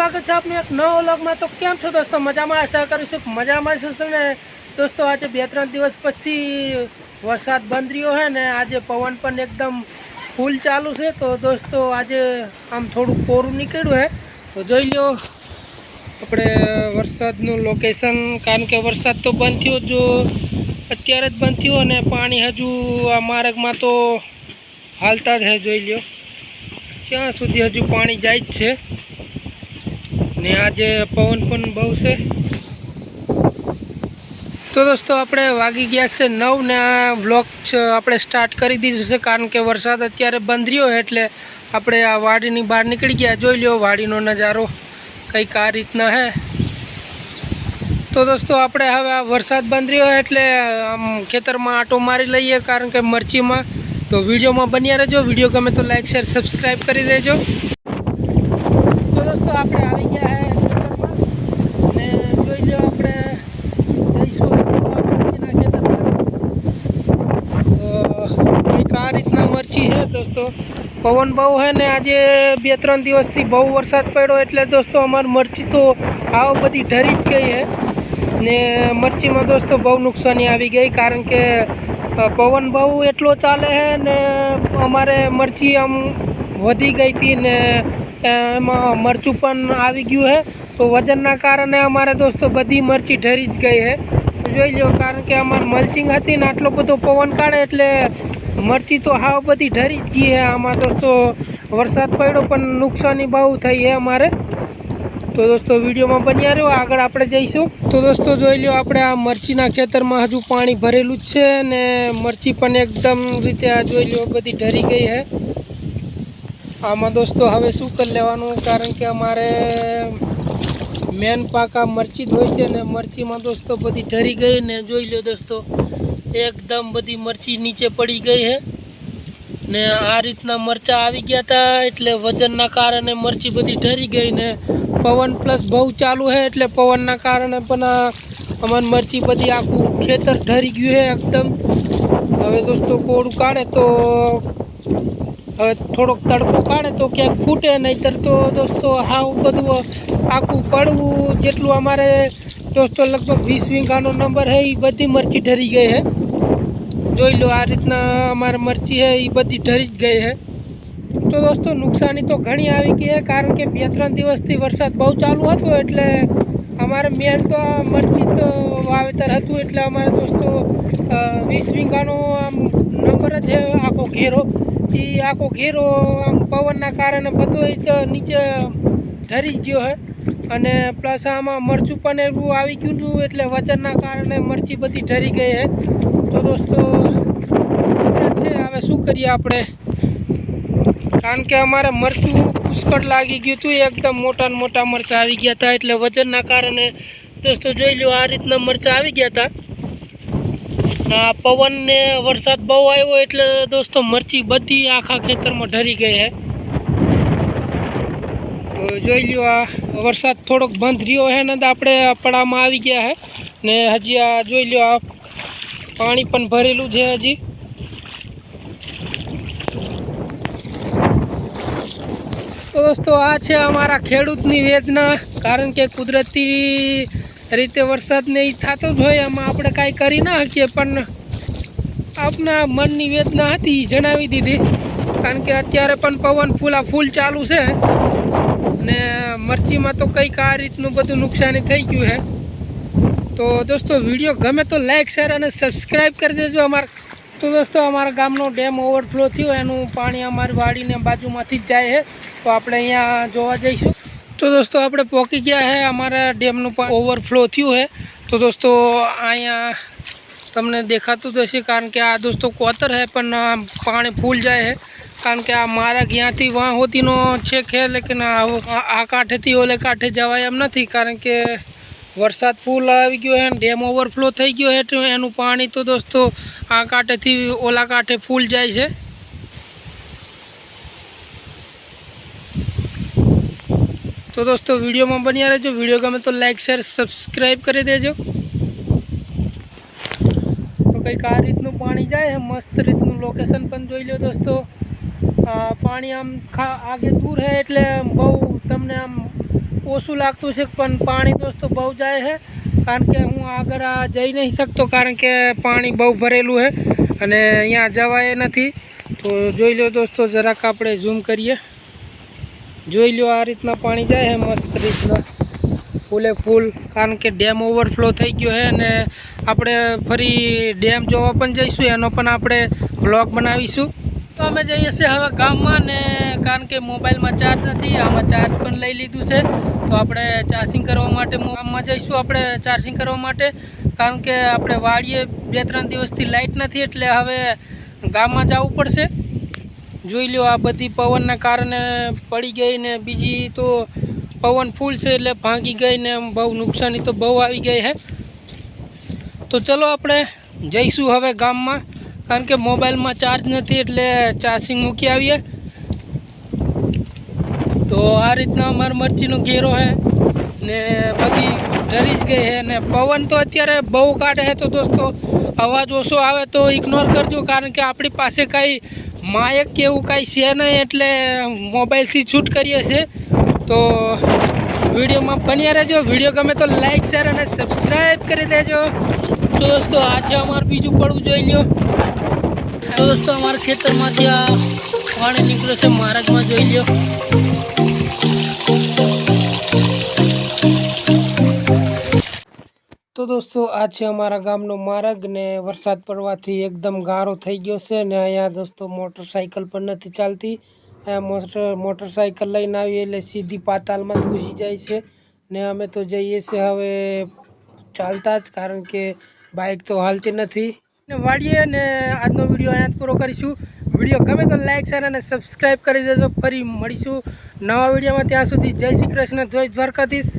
स्वागत है अपने एक नवा व्लॉग में। तो केम छो दोस्तों? मजा में आशा करूँ मजा में ने दोस्तों। आज 2-3 दिवस पछी वरसाद बंद रह्यो है ने आज पवन पण एकदम फूल चालू है। तो दोस्तों आज आम थोड़ू कोरू निकळ्युं है तो जोई लो अपने वरसादनुं लोकेशन। कारण के वरसाद तो बंद थयो जो अत्यारे ज बंद थयो अने पाणी हजू आ मार्ग में तो हालता ज है। जोई लो क्या सुधी हजू पाणी जाय ज छे ने आज पवन पण बहु छे। तो दोस्तों अपने वागी गया से 9 ने व्लॉग अपने स्टार्ट करी दीधुं छे। कारण के वरसाद अत्यारे बंद रह्यो एटले अपने आ वाड़ीनी बहार निकली गया। जोई लो वाड़ीनो नजारो कंईक आ रीतना है। तो दोस्तों अपने हवे आ वरसाद बंद रह्यो एटले आम खेतर में आटो मारी लईए। कारण के मरची में तो विडियो में बन्या रहेजो। विडियो गमे तो लाइक शेर सब्सक्राइब करी देजो। तो दोस्तों आपणे आवी गया है खेतरमां ने जोई लो आपणे जईशुं मरचीना खेतरमां। तो कंईक आ रीतना मरची है दोस्तों। पवन बहु है ने आज 2-3 दिवस थी बहु वरसाद पड्यो एटले दोस्तों अमारी मरची तो आव बधी ढरी ज गई है ने मरची में दोस्तों बहु नुकसानी आवी गई। कारण के पवन बहु एटलो चाले है ने अमारे मरची आम वधी गई थी ने एमां मरचुं पण आवी गयुं है। तो वजनना कारणे अमारे दोस्तों बधी मरची ढरी ज गई है। जोई लो कारण के अमार मल्चिंग हती ने आटलो बधो पवन काढे एटले मरची तो हाव बधी ढरी ज गई है। आमां दोस्तों वरसाद पड्यो पण नुकसानी बहु थई है अमारे। तो दोस्तों विडियो में बन्या रहो आगळ आपणे जईशुं। तो दोस्तों जोई लो आपणे आ मरचीना खेतरमां हजू पाणी भरेलुं ज छे ने मरची पण एकदम रीते आ जोई लो बधी ढरी गई है। आमां दोस्तों हवे शुं कर लेवानुं? कारण के अमारे मेन पाका मरची ज होय छे ने मरची में दोस्तों बधी ढरी गई ने जोई लो दोस्तों एकदम बधी मरची नीचे पड़ी गई है ने आ रीतना मरचा आवी गया था एटले वजनना कारणे मरची बधी ढरी गई ने पवन प्लस बहु चालू है एटले पवनना कारणे पण अमन मरची बधी आखू खेतर ढरी गयुं है एकदम। हवे दोस्तों कोड़ू काढे तो हवे थोड़ोक तड़को काढे तो क्या फूटे, नहींतर तो दोस्तों हाव बधुं आखू पड़वू जेटलू अमारे दोस्तों लगभग 20 वीघानो नंबर है। ये बधी मरची ढरी गई है। जोई लो आ रीतना अमारे मरची है ये बधी ढरी ज गई है। तो दोस्तों नुकसानी तो घणी आवी गई है। कारण के 2-3 दिवसथी वरसाद बहु चालू हतो एटले अमारे मेन तो मरची तो वावेतर हतुं एटले अमारे दोस्तों 20 वीघानो आम नंबर ज है आखो घेरो। ये आखो घेरो आम पवनना कारणे बधो तो नीचे ढरी गयो है अने प्लस आमां मरचुं पण एवुं आवी गयुं छुं एटले वजनना कारणे मरची बधी ढरी गई है। तो दोस्तों हवे शुं करीए आपणे? कारण के अमारे मरचुं पुष्कळ लागी गयुं हतुं। एकदम मोटा मोटा मरचा आवी गया था एटले वजनना कारणे दोस्तों जोई लो आ रीतना मरचा आवी गया था। पवन ने वरसाद बहु आव्यो एटले दोस्तों मरची बधी आखा खेतर में ढरी गई है। तो जोई लो आ वरसाद थोड़ोक बंद रह्यो है ने आपणे पड़ा में आवी गया है ने हजी आ जोई लो आ पाणी पण भरेलुं छे हजी। तो दोस्तों आ छे अमारा खेडूतनी वेदना। कारण के कुदरती रीते वरसाद ने थतो ज होय एमां आपणे कांई करी न शकीए पण आपना मननी वेदना हती जणावी दीधी। कारण के अत्यारे पण पवन फूला फूल चालू छे ने मरची में तो कंईक आ रीतनुं बधुं नुकसानी थई गयुं है। तो दोस्तों विडियो गमे तो लाइक शेर और सब्सक्राइब कर देजो अमार। तो दोस्तों अमारा गामनो डेम ओवरफ्लो थयो एनुं पाणी अमारी वाड़ीने बाजुमांथी ज जाय है। तो आपणे अहींया जोवा जईशुं। तो दोस्तों आपणे पहोंची गया है अमारा डेमनुं ओवरफ्लो थयुं है। तो दोस्तों अहींया तमने देखातुं ज हशे। कारण के आ दोस्तों कोतर है पण पाणी फूल जाय है। कारण के आ मार्ग यांथी वहां होतीनो छेक है लेकिन आ कांठेथी ओले कांठे जवाय एम नथी। कारण के वरसाद फूल आवी गयो है, डेम ओवरफ्लो थई गयो है तो एनुं पाणी तो दोस्तों आ कांठेथी ओला कांठे फूल जाय छे। तो दोस्तों विडियो में बन्या रहेजो। विडियो गमे तो लाइक शेर सब्सक्राइब करी देजो। तो कंईक आ रीतनुं पाणी जाय है। मस्त रीतनुं लोकेशन पण जोई लो दोस्तों। पाणी आम आगे दूर है एटले बहु तमने आम ઓછું લાગતું છે, પણ પાણી દોસ્તો બહુ જાય છે, કારણ કે હું આગળ જઈ નહીં શકતો, કારણ કે પાણી બહુ ભરેલું છે અને અહીંયા જવાય નથી. તો જોઈ લો દોસ્તો, જરાક આપણે ઝૂમ કરીએ, જોઈ લો આ રીતના પાણી જાય છે મસ્ત રીતના ફૂલે ફૂલ, કારણ કે ડેમ ઓવરફ્લો થઈ ગયો છે અને આપણે ફરી ડેમ જોવા પણ જઈશું, એનો પણ આપણે બ્લોગ બનાવીશું. તો અમે જઈએ છીએ હવે ગામમાં ને, કારણ કે મોબાઈલમાં ચાર્જ નથી, આમાં ચાર્જ પણ લઈ લીધું છે. તો આપણે ચાર્જિંગ કરવા માટે ગામમાં જઈશું, આપણે ચાર્જિંગ કરવા માટે, કારણ કે આપણે વાડીએ 2-3 દિવસથી લાઇટ નથી, એટલે હવે ગામમાં જવું પડશે. જોઈ લો આ બધી પવનના કારણે પડી ગઈ ને, બીજી તો પવન ફૂલ છે એટલે ભાંગી ગઈ ને, બહુ નુકસાની તો બહુ આવી ગઈ છે. તો ચલો આપણે જઈશું હવે ગામમાં, કારણ કે મોબાઈલમાં ચાર્જ નથી, એટલે ચાર્જિંગ મૂકી આવીએ. તો આ રીતના અમારા મરચીનો ઘેરો છે ને, બધી ડરી જ ગઈ છે ને પવન તો અત્યારે બહુ કાઢે છે. તો દોસ્તો અવાજ ઓછો આવે તો ઇગ્નોર કરજો, કારણ કે આપણી પાસે કાંઈ માયક કે એવું કાંઈ છે નહીં, એટલે મોબાઈલથી શૂટ કરીએ છીએ. તો વિડીયોમાં બન્યા રહેજો, વિડીયો ગમે તો લાઈક શેર અને સબસ્ક્રાઈબ કરી દેજો. તો દોસ્તો આજે અમારું બીજું પડવું જોઈ લો. તો દોસ્તો અમારા ખેતરમાંથી આ પાણી નીકળ્યું છે, મહારાજમાં જોઈ લો. તો દોસ્તો આ છે અમારા ગામનો માર્ગ ને, વરસાદ પડવાથી એકદમ ગારો થઈ ગયો છે ને, અહીંયા દોસ્તો મોટરસાઇકલ પણ નથી ચાલતી. અહીંયા મોટરસાઇકલ લઈને આવીએ એટલે સીધી પાતાલમાં જ ઘૂસી જાય છે ને, અમે તો જઈએ છીએ હવે ચાલતા જ, કારણ કે બાઇક તો હાલતી નથી ને વાળીએ. ને આજનો વિડીયો અહીંયા જ પૂરો કરીશું. વિડીયો ગમે તો લાઈક શેર અને સબસ્ક્રાઈબ કરી દેજો. ફરી મળીશું નવા વિડીયોમાં, ત્યાં સુધી જય શ્રી કૃષ્ણ, જય દ્વારકાધીશ.